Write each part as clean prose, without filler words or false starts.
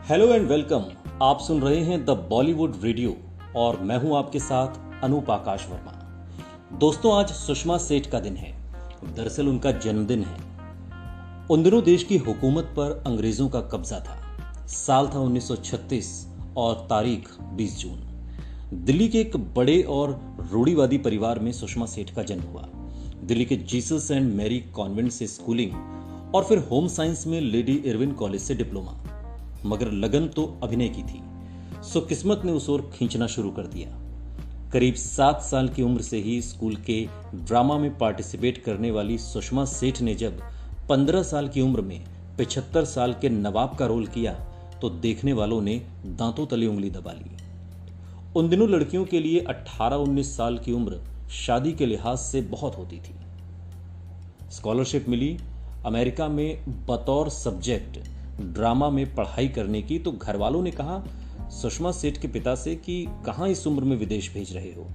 Hello and welcome. आप सुन रहे हैं द बॉलीवुड रेडियो और मैं हूं आपके साथ अनूप आकाश वर्मा। दोस्तों, आज सुषमा सेठ का दिन है। दरअसल उनका जन्मदिन है। उन दिनों देश की हुकूमत पर अंग्रेजों का कब्जा था। साल था 1936 और तारीख 20 जून। दिल्ली के एक बड़े और रूढ़िवादी परिवार में सुषमा सेठ का जन्म हुआ। दिल्ली के जीसस एंड मैरी कॉन्वेंट से स्कूलिंग और फिर होम साइंस में लेडी इरविन कॉलेज से डिप्लोमा। मगर लगन तो अभिनय की थी, सो किस्मत ने उस ओर खींचना शुरू कर दिया। करीब 7 साल की उम्र से ही स्कूल के ड्रामा में पार्टिसिपेट करने वाली सुषमा सेठ ने जब 15 साल की उम्र में 75 साल के नवाब का रोल किया तो देखने वालों ने दांतों तले उंगली दबा ली। उन दिनों लड़कियों के लिए 18-19 साल की उम्र शादी के लिहाज से बहुत होती थी। स्कॉलरशिप मिली अमेरिका में बतौर सब्जेक्ट ड्रामा में पढ़ाई करने की, तो घर वालों ने कहा सुषमा सेठ के पिता से कि कहां इस उम्र में विदेश भेज रहे हो,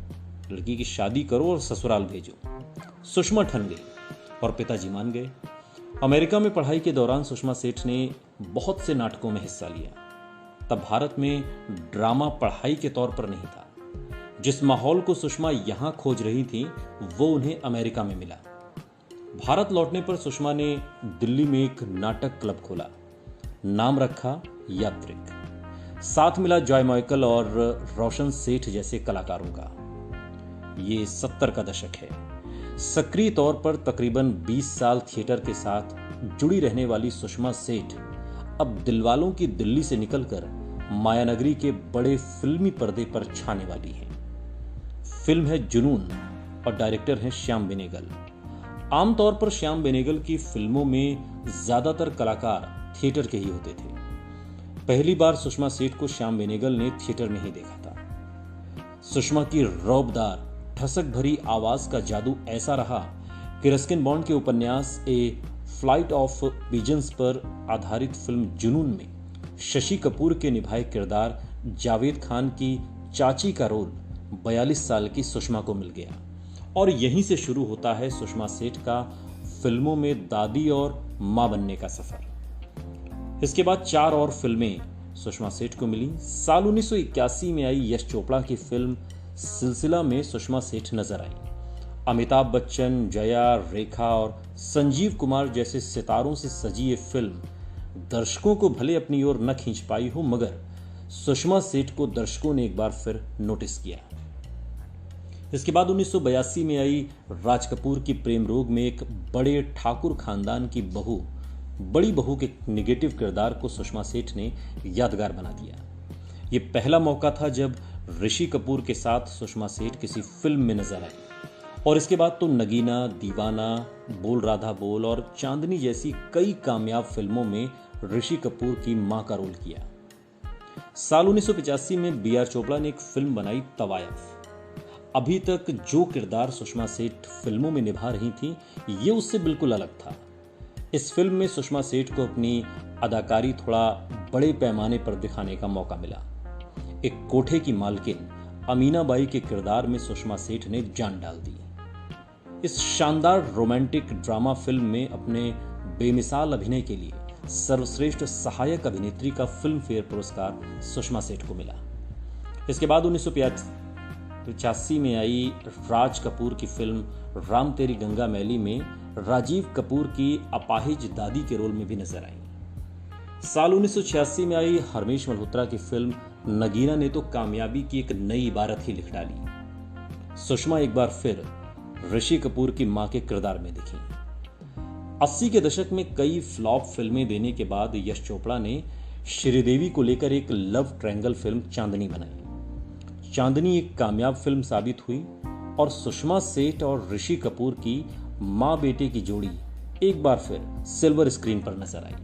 लड़की की शादी करो और ससुराल भेजो। सुषमा ठन गई और पिताजी मान गए। अमेरिका में पढ़ाई के दौरान सुषमा सेठ ने बहुत से नाटकों में हिस्सा लिया। तब भारत में ड्रामा पढ़ाई के तौर पर नहीं था। जिस माहौल को सुषमा यहां खोज रही थी वो उन्हें अमेरिका में मिला। भारत लौटने पर सुषमा ने दिल्ली में एक नाटक क्लब खोला। नाम रखा यात्रिक। साथ मिला जॉय माइकल और रोशन सेठ जैसे कलाकारों का। ये 70 का दशक है। सक्रिय तौर पर तकरीबन 20 साल थिएटर के साथ जुड़ी रहने वाली सुषमा सेठ अब दिलवालों की दिल्ली से निकलकर मायानगरी के बड़े फिल्मी पर्दे पर छाने वाली है। फिल्म है जुनून और डायरेक्टर हैं श्याम बेनेगल। आमतौर पर श्याम बेनेगल की फिल्मों में ज्यादातर कलाकार थिएटर के ही होते थे। पहली बार सुषमा सेठ को श्याम बेनेगल ने थिएटर में ही देखा था। सुषमा की रौबदार ठसक भरी आवाज का जादू ऐसा रहा कि रस्किन बॉन्ड के उपन्यास ए फ्लाइट ऑफ पिजन्स पर आधारित फिल्म जुनून में शशि कपूर के निभाए किरदार जावेद खान की चाची का रोल 42 साल की सुषमा को मिल गया। और यहीं से शुरू होता है सुषमा सेठ का फिल्मों में दादी और मां बनने का सफर। इसके बाद 4 और फिल्में सुषमा सेठ को मिली। साल 1981 में आई यश चोपड़ा की फिल्म सिलसिला में सुषमा सेठ नजर आई। अमिताभ बच्चन, जया, रेखा और संजीव कुमार जैसे सितारों से सजी ये फिल्म दर्शकों को भले अपनी ओर न खींच पाई हो, मगर सुषमा सेठ को दर्शकों ने एक बार फिर नोटिस किया। इसके बाद 1982 में आई राज कपूर की प्रेम रोग में एक बड़े ठाकुर खानदान की बड़ी बहू के निगेटिव किरदार को सुषमा सेठ ने यादगार बना दिया। ये पहला मौका था जब ऋषि कपूर के साथ सुषमा सेठ किसी फिल्म में नजर आई। और इसके बाद तो नगीना, दीवाना, बोल राधा बोल और चांदनी जैसी कई कामयाब फिल्मों में ऋषि कपूर की मां का रोल किया। साल 1985 में बी आर चोपड़ा ने एक फिल्म बनाई तवायफ। अभी तक जो किरदार सुषमा सेठ फिल्मों में निभा रही थी ये उससे बिल्कुल अलग था। इस फिल्म में सुषमा सेठ को अपनी अदाकारी थोड़ा बड़े पैमाने पर दिखाने का मौका मिला। एक कोठे की मालकिन अमीनाबाई के किरदार में सुषमा सेठ ने जान डाल दी। इस शानदार रोमांटिक ड्रामा फिल्म में अपने बेमिसाल अभिनय के लिए सर्वश्रेष्ठ सहायक अभिनेत्री का फिल्म फेयर पुरस्कार सुषमा सेठ को मिला। इसके बाद 1985 में आई राज कपूर की फिल्म राम तेरी गंगा मैली में राजीव कपूर की अपाहिज दादी के रोल में भी नजर आई। साल 1986 में आई हरमेश मल्होत्रा की फिल्म नगीना ने तो कामयाबी की एक नई इबारत ही लिख डाली। सुषमा एक बार फिर ऋषि कपूर की मां के किरदार में दिखी। 80 के दशक में कई फ्लॉप फिल्में देने के बाद यश चोपड़ा ने श्रीदेवी को लेकर एक लव ट्रायंगल फिल्म चांदनी बनाई। चांदनी एक कामयाब फिल्म साबित हुई और सुषमा सेठ और ऋषि कपूर की मां बेटे की जोड़ी एक बार फिर सिल्वर स्क्रीन पर नजर आई।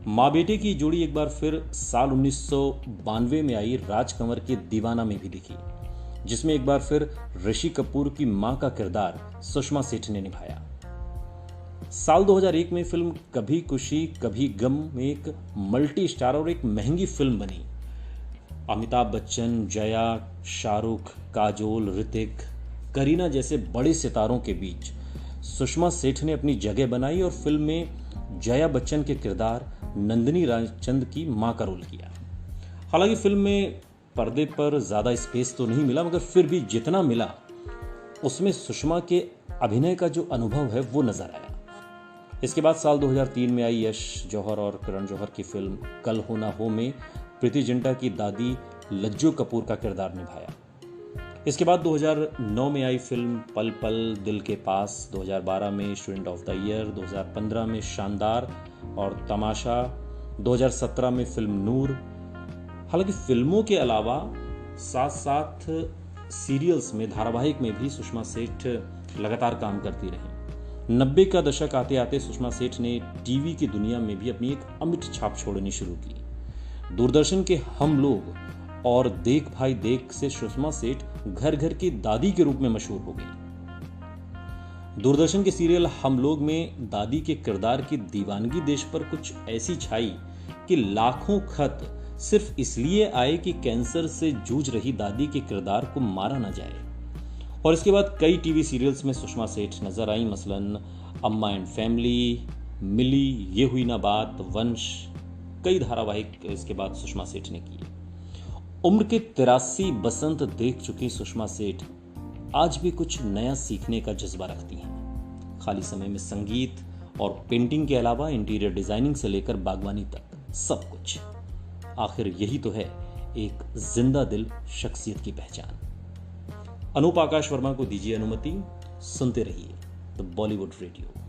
मां बेटे की जोड़ी एक बार फिर साल 1992 में आई राज कंवर के दीवाना में भी दिखी, जिसमें एक बार फिर ऋषि कपूर की मां का किरदार सुषमा सेठ ने निभाया। साल 2001 में फिल्म कभी खुशी कभी गम में एक मल्टी स्टार और एक महंगी फिल्म बनी। अमिताभ बच्चन, जया, शाहरुख, काजोल, ऋतिक, करीना जैसे बड़े सितारों के बीच सुषमा सेठ ने अपनी जगह बनाई और फिल्म में जया बच्चन के किरदार नंदिनी रामचंद की मां का रोल किया। हालांकि फिल्म में पर्दे पर ज़्यादा स्पेस तो नहीं मिला, मगर फिर भी जितना मिला उसमें सुषमा के अभिनय का जो अनुभव है वो नजर आया। इसके बाद साल 2003 में आई यश जौहर और करण जौहर की फिल्म कल हो ना हो में प्रीति जिंटा की दादी लज्जो कपूर का किरदार निभाया। इसके बाद 2009 में आई फिल्म पल पल दिल के पास, 2012 में स्टूडेंट ऑफ द ईयर, 2015 में शानदार और तमाशा, 2017 में फिल्म नूर। हालांकि फिल्मों के अलावा साथ साथ सीरियल्स में, धारावाहिक में भी सुषमा सेठ लगातार काम करती रही। 90 का दशक आते आते सुषमा सेठ ने टीवी की दुनिया में भी अपनी एक अमिट छाप छोड़नी शुरू की। दूरदर्शन के हम लोग और देख भाई देख से सुषमा सेठ घर घर की दादी के रूप में मशहूर हो गई। दूरदर्शन के सीरियल हम लोग में दादी के किरदार की दीवानगी देश पर कुछ ऐसी छाई कि लाखों खत सिर्फ इसलिए आए कि कैंसर से जूझ रही दादी के किरदार को मारा न जाए। और इसके बाद कई टीवी सीरियल्स में सुषमा सेठ नजर आई, मसलन अम्मा एंड फैमिली, मिली, ये हुई ना बात, वंश, कई धारावाहिक इसके बाद सुषमा सेठ ने किए। उम्र के 83 बसंत देख चुकी सुषमा सेठ आज भी कुछ नया सीखने का जज्बा रखती हैं। खाली समय में संगीत और पेंटिंग के अलावा इंटीरियर डिजाइनिंग से लेकर बागवानी तक सब कुछ। आखिर यही तो है एक जिंदा दिल शख्सियत की पहचान। अनूप आकाश वर्मा को दीजिए अनुमति, सुनते रहिए द बॉलीवुड रेडियो।